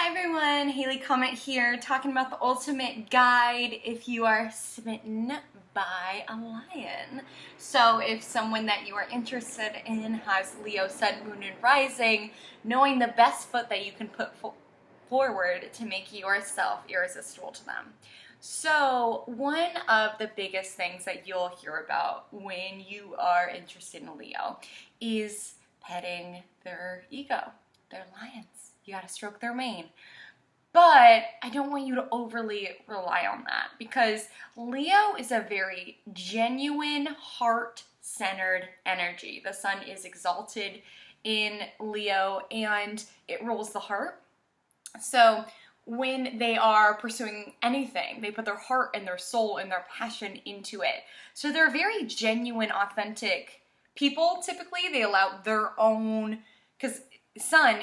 everyone, Haley Comet here, talking about the ultimate guide if you are smitten by a lion. So if someone that you are interested in has Leo, Sun, Moon, and Rising, knowing the best foot that you can put forward to make yourself irresistible to them. So one of the biggest things that you'll hear about when you are interested in Leo is petting their ego, their lions. You gotta stroke their mane. But I don't want you to overly rely on that because Leo is a very genuine, heart-centered energy. The sun is exalted in Leo and it rules the heart. So when they are pursuing anything, they put their heart and their soul and their passion into it. So they're very genuine, authentic people. Typically, they allow their own, because sun,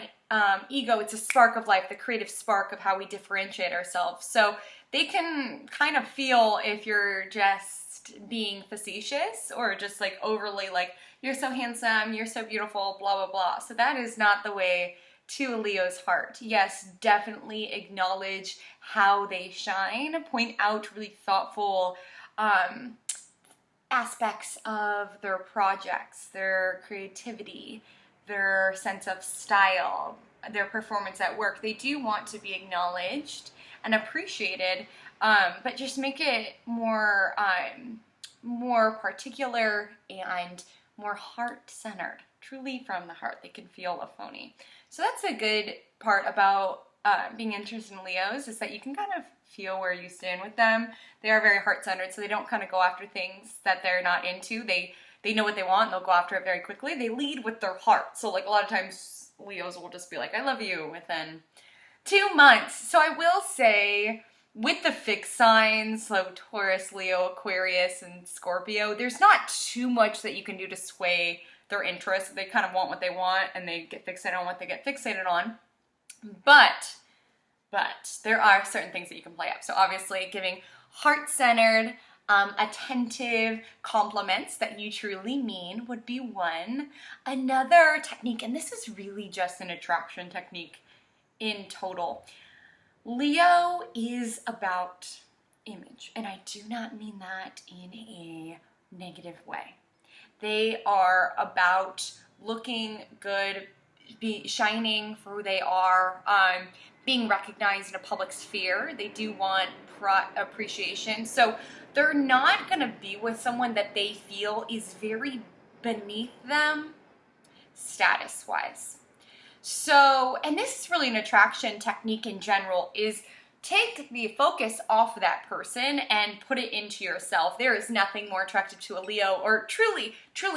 ego, it's a spark of life, the creative spark of how we differentiate ourselves. So they can kind of feel if you're just being facetious or just like overly like, you're so handsome, you're so beautiful, blah, blah, blah. So that is not the way to a Leo's heart. Yes, definitely acknowledge how they shine, point out really thoughtful aspects of their projects, their creativity, their sense of style, their performance at work. They do want to be acknowledged and appreciated, but just make it more particular and more heart-centered, truly from the heart. They can feel a phony. So that's a good part about being interested in Leos, is that you can kind of feel where you stand with them. They are very heart-centered, so they don't kind of go after things that they're not into. They know what they want, and they'll go after it very quickly. They lead with their heart. So like a lot of times Leos will just be like, I love you within 2 months. So I will say with the fixed signs, so Taurus, Leo, Aquarius, and Scorpio, there's not too much that you can do to sway their interest. They kind of want what they want and they get fixated on what they get fixated on. But there are certain things that you can play up. So obviously giving heart-centered, attentive compliments that you truly mean would be one. Another technique, and this is really just an attraction technique in total. Leo is about image, and I do not mean that in a negative way. They are about looking good, shining for who they are, being recognized in a public sphere. They do want appreciation. So they're not going to be with someone that they feel is very beneath them status-wise. So, and this is really an attraction technique in general, is take the focus off of that person and put it into yourself. There is nothing more attractive to a Leo, or truly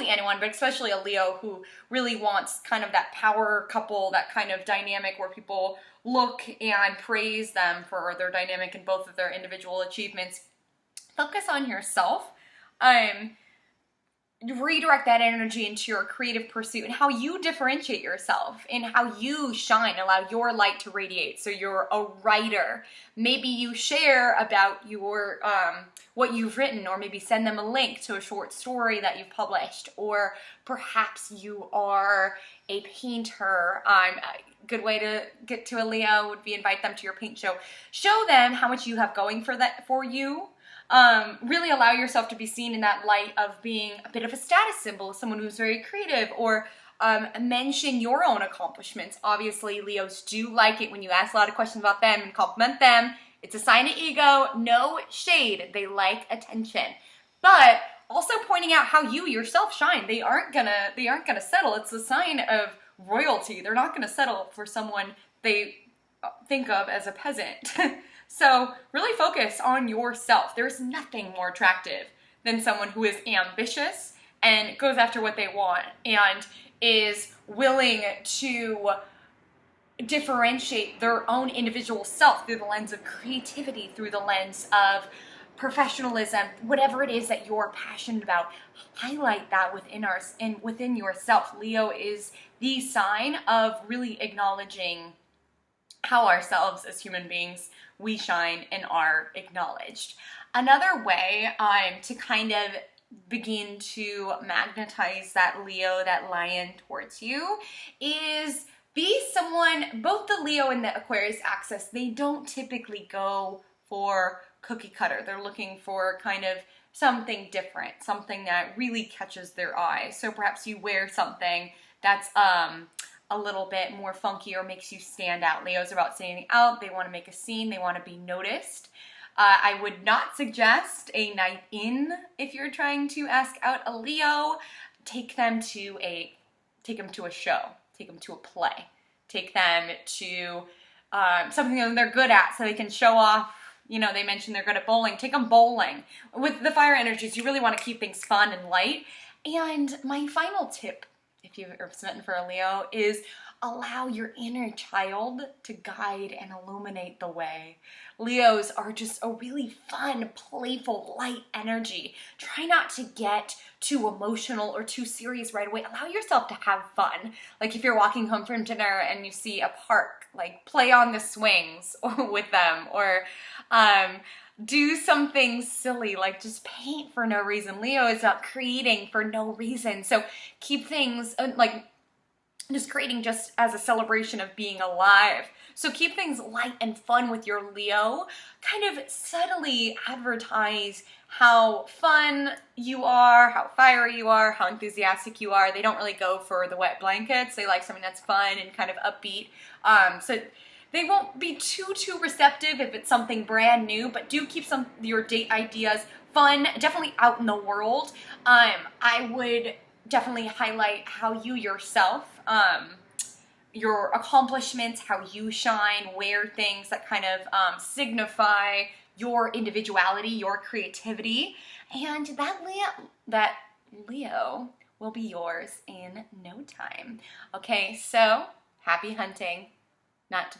anyone, but especially a Leo who really wants kind of that power couple, that kind of dynamic where people look and praise them for their dynamic and both of their individual achievements. Focus on yourself. Redirect that energy into your creative pursuit and how you differentiate yourself and how you shine, allow your light to radiate. So you're a writer. Maybe you share about your what you've written, or maybe send them a link to a short story that you've published, or perhaps you are a painter. A good way to get to a Leo would be invite them to your paint show. Show them how much you have going for you. Really allow yourself to be seen in that light of being a bit of a status symbol, someone who's very creative, or mention your own accomplishments. Obviously, Leos do like it when you ask a lot of questions about them and compliment them. It's a sign of ego, no shade. They like attention. But also pointing out how you yourself shine. They aren't gonna settle. It's a sign of royalty. They're not gonna settle for someone they think of as a peasant. So really focus on yourself. There's nothing more attractive than someone who is ambitious and goes after what they want and is willing to differentiate their own individual self through the lens of creativity, through the lens of professionalism, whatever it is that you're passionate about. Highlight that within yourself. Leo is the sign of really acknowledging how ourselves as human beings, we shine and are acknowledged. Another way to kind of begin to magnetize that Leo, that lion towards you, is be someone, both the Leo and the Aquarius axis, they don't typically go for cookie cutter. They're looking for kind of something different, something that really catches their eye. So perhaps you wear something that's a little bit more funky or makes you stand out. Leo's about standing out. They want to make a scene. They want to be noticed. I would not suggest a night in if you're trying to ask out a Leo. Take them to a show. Take them to a play. Take them to something that they're good at so they can show off. You know, they mentioned they're good at bowling. Take them bowling. With the fire energies, you really want to keep things fun and light. And my final tip, if you're smitten for a Leo, is allow your inner child to guide and illuminate the way. Leos are just a really fun, playful, light energy. Try not to get too emotional or too serious right away. Allow yourself to have fun. Like if you're walking home from dinner and you see a park, like play on the swings with them, or do something silly, like just paint for no reason. Leo is about creating for no reason. So keep things like just creating just as a celebration of being alive. So keep things light and fun with your Leo. Kind of subtly advertise how fun you are, how fiery you are, how enthusiastic you are. They don't really go for the wet blankets. They like something that's fun and kind of upbeat. So they won't be too receptive if it's something brand new, but do keep some your date ideas fun, definitely out in the world. I would definitely highlight how you yourself, your accomplishments, how you shine, wear things that kind of signify your individuality, your creativity, and that Leo will be yours in no time. Okay, so happy hunting. Not a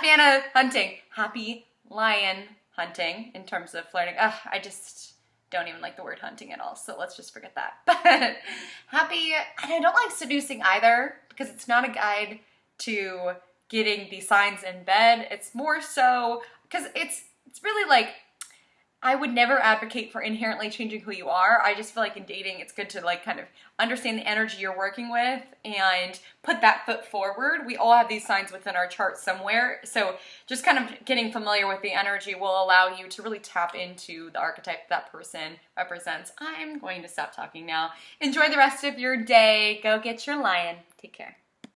fan of hunting. Happy lion hunting in terms of flirting. I just don't even like the word hunting at all, so let's just forget that. But happy, and I don't like seducing either, because it's not a guide to getting the signs in bed. It's more so, because it's really like, I would never advocate for inherently changing who you are. I just feel like in dating, it's good to like kind of understand the energy you're working with and put that foot forward. We all have these signs within our chart somewhere. So just kind of getting familiar with the energy will allow you to really tap into the archetype that person represents. I'm going to stop talking now. Enjoy the rest of your day. Go get your lion. Take care.